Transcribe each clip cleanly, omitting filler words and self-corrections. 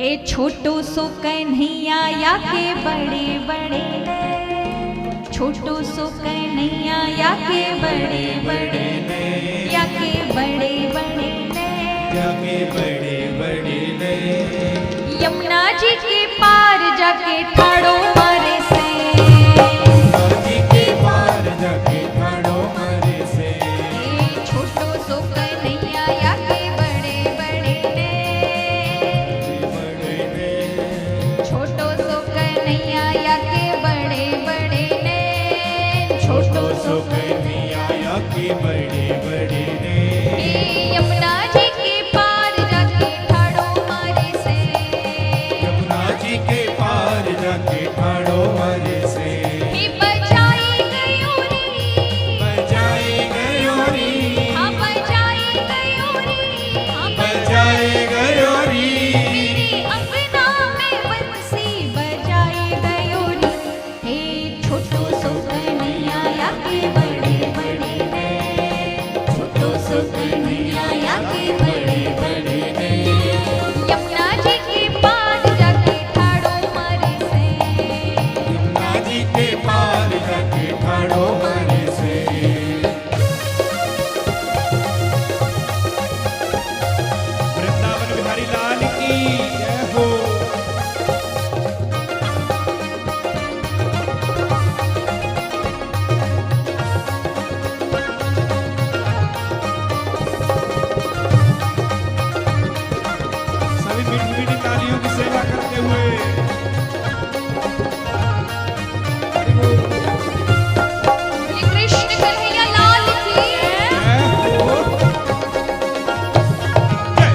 ए छोटो सो कन्हैया या के बड़े बड़े, छोटो सो कन्हैया या के बड़े बड़े, या के बड़े बड़े, या के बड़े बड़े ने। यमुना जी के पार जाके ठाड़ो मारे से, यमुना जी के पार जाके ठाड़ो मारे से। छोटो सो कन्हैया या के बड़े बड़े ने, बड़े ने। छोटो सो कन्हैया या के बड़े बड़े ने, छोटो सो कन्हैया या के बड़े बड़े ने। यमुना जी के पार जाके ठाड़ो मारे से, यमुना जी के पार जाके ठाड़ो मारे से। बजाई गयो रे, बजाई गयो री, हाँ बजाई गयो रे, हाँ बजाई गयो री। मेरे अंगना में बंसी बजाई गयो रे। हे छोटो सो कन्हैया या के बड़े बड़े ने, छोटो सो कन्हैया या के बड़े बड़े ने। यमुना जी के पार जाके ठाड़ो मारे से, यमुना जी के पार जाके ठाड़ो मारे से। वृंदावन बिहारी लाल की जय हो। सभी मीठी मीठी तालियों की सेवा करते हुए हरि बोल। श्री कृष्ण कन्हैया लाल की जय हो। जय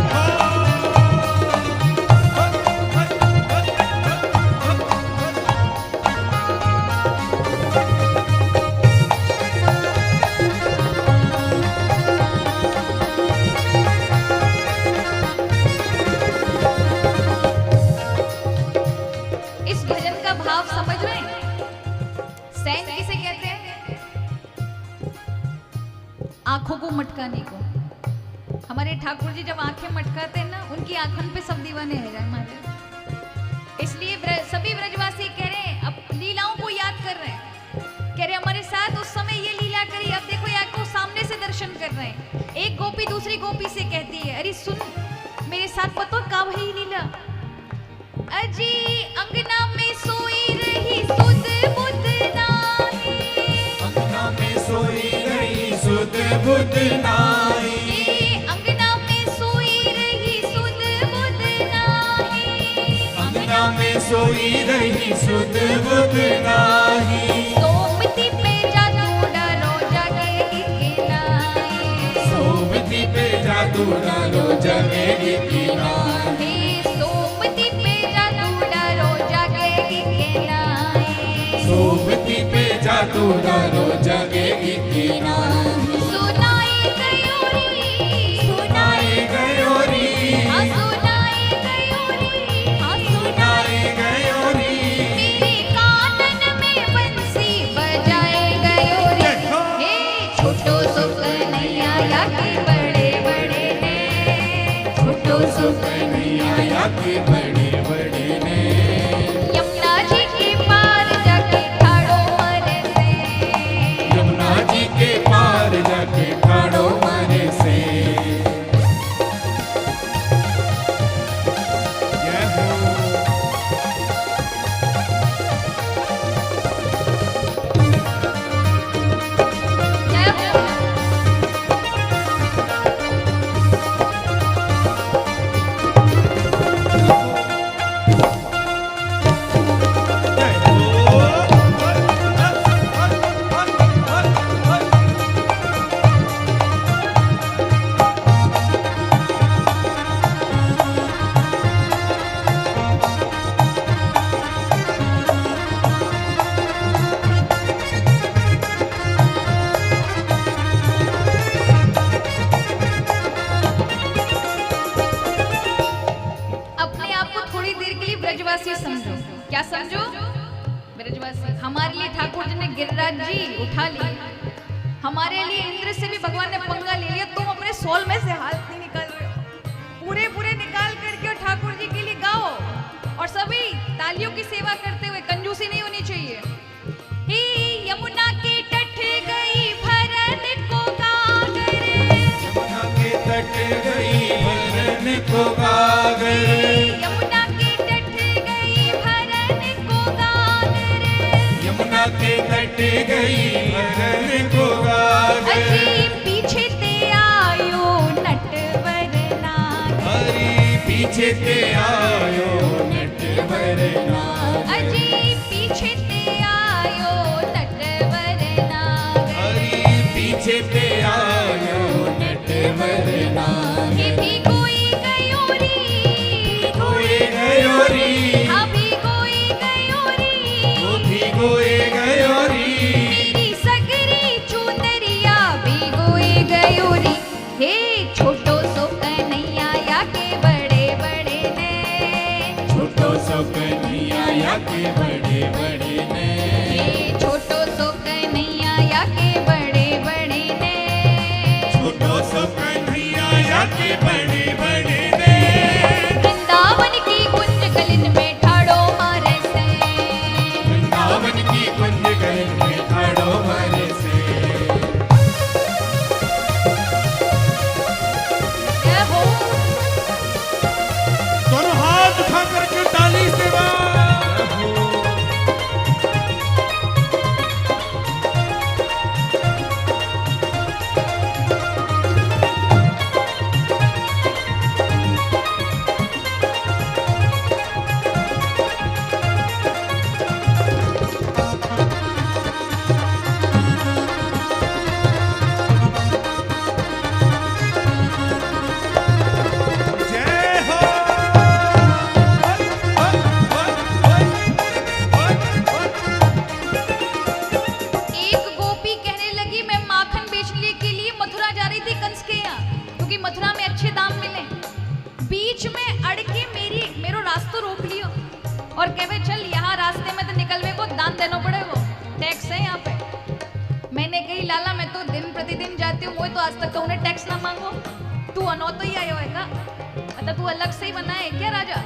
इस भजन का भाव समझ रहे हैं? सैन किसे कहते हैं? आंखों को मटकाने को। हमारे ठाकुर जी जब आंखें मटकाते हैं ना, उनकी आंखों पे सब दीवाने है जाए मारे। इसलिए सभी ब्रजवासी कह रहे हैं, अब लीलाओं को याद कर रहे हैं, कह रहे हमारे साथ उस समय ये लीला करी, अब देखो ये आपको सामने से दर्शन कर रहे हैं। एक गोपी दूसरी गोपी से कहती है, अरे सुन मेरे साथ पतो का भई लीला। अजी अंगना में सोई रही सुध बुध नाही, अंगना में सोई रही सुध बुध नाई। अंगना में सोई रही सुध बुध नाही, अंगना में सोई रही सुध बुध नाही। सोमती पे जादू डालो जगेगी कि नाही, सोमती पे जादू डालो जगेगी की नाई। सोमती पे जादू डालो जगेगी कि नाही, सोमती पे जादू डालो जगेगी की नाई। सुनाई गयो रे, सुनाई गयो री, हाँ सुनाई गयो रे, हाँ सुनाई गयो री। मेरे कानन में बंसी बजाए गयो रे। हे छोटो सो कन्हैया या के बड़े बड़े ने, छोटो सो कन्हैया या के बड़े बड़े ने। यमुना जी के पार जाके ठाड़ो मारे से, यमुना जी के पार जाके ठाड़ो मारे से। जय हो। जय हो। जय अपने आप को थोड़ी देर के लिए ब्रजवासी समझो। क्या समझो? ब्रजवासी। हमारे लिए ठाकुर जी ने गिरिराज जी उठा लिए, हमारे लिए इंद्र से भी भगवान ने पंगा ले लिया। तुम अपने सोल में से हाथ नहीं निकाल रहे हो, पूरे पूरे निकाल करके ठाकुर जी के लिए गाओ। को गागर, यमुना के तट गई भरन को गागर, यमुना के तट गई भरन को गागर, अजी पीछे ते आयो नटवर नागर, हरी पीछे ते आयो नटवर नागर, अजी पीछे ते आयो नटवर नागर, हरी पीछे ते आयो नटवर नागर, ये भी कोई गयोरी, गोए गयोरी, अभी कोई गयोरी, वो भी गोए गयोरी, मेरी सगरी चुनरिया भी कोई गयोरी, हे छोटो सो कन्हैया या के बड़े बड़े ने, छोटो सो कन्हैया या के बड़े बड़े ने, हे छोटो सो कन्हैया या के बड़े बड़े ने, छोटो सो कन्हैया या के बड़े बड़े ने, वृंदावन की कुंज गलिन में ठाड़ो मारे से, वृंदावन की कुंज गलिन में ठाड़ो मारे से, जय हो दोनों हाथ उठा करके ताली से जय हो। एक गोपी कहने लगी मैं माखन बेचने के लिए मथुरा जा रही थी कंस के यहाँ, क्योंकि मथुरा में अच्छे दाम मिले। बीच में अड़ के मेरो रास्ता रोक लियो और कहे चल यहाँ रास्ते में तो निकलवे को दान देना पड़े, वो टैक्स है यहाँ पे। मैंने कही लाला मैं तो दिन प्रतिदिन जाती हूँ, वो तो आज तक तो उन्हें टैक्स ना मांगो, तू अनौतो ही आयो है का, मतलब तू अलग से ही बना है क्या राजा?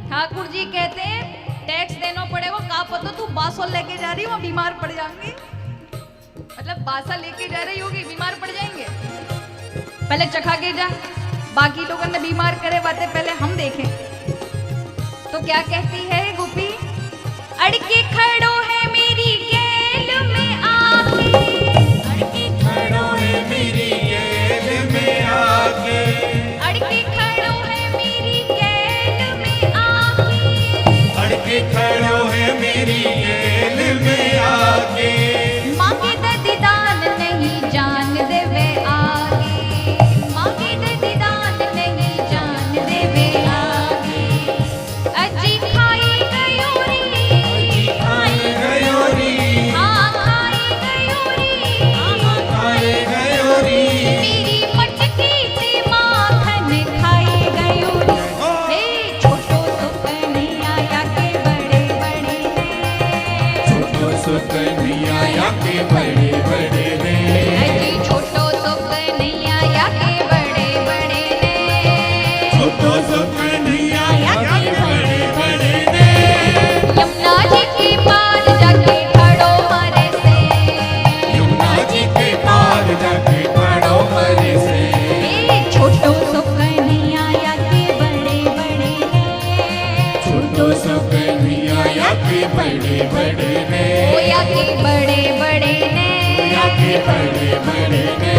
ठाकुर जी कहते हैं टैक्स देना पड़ेगा, का पता तू बासो लेके जा रही हो बीमार पड़ जाएंगे, मतलब बासा लेके जा रही होगी बीमार पड़ जाएंगे, पहले चखा के जा, बाकी लोगों ने बीमार करे बातें पहले हम देखें। तो क्या कहती है गोपी, अड़के खड़ो है मेरी गैल में आके, अड़के खड़ो है मेरी गैल में आके, अड़के खड़ो है मेरी गैल में आके, अड़के खड़ो है मेरी गैल में आके, मांगे दीदान नहीं जान देवे आगे, मांगे दीदान नहीं जान देवे आगे, अजी खाई गयोरी, खाए गयोरी, हाँ खाई गयोरी, खाए गयोरी, मेरी मटकी से माखन खाई गयोरी, हे छोटो सो कन्हैया या के बड़े बड़े ने, छोटो सो कन्हैया या के बड़े बड़े ने, अजी छोटो सो कन्हैया या के बड़े बड़े ने, छोटो सो कन्हैया या के बड़े बड़े ने, यमुना जी के पार जाके खड़ो मारे से, यमुना जी के पार जाके खड़ो मरे से, हे छोटो सो कन्हैया या के बड़े बड़े ने, छोटो सो कन्हैया या के बड़े बड़े ने, ओ या के बड़े बड़े ने, या के बड़े बड़े ने,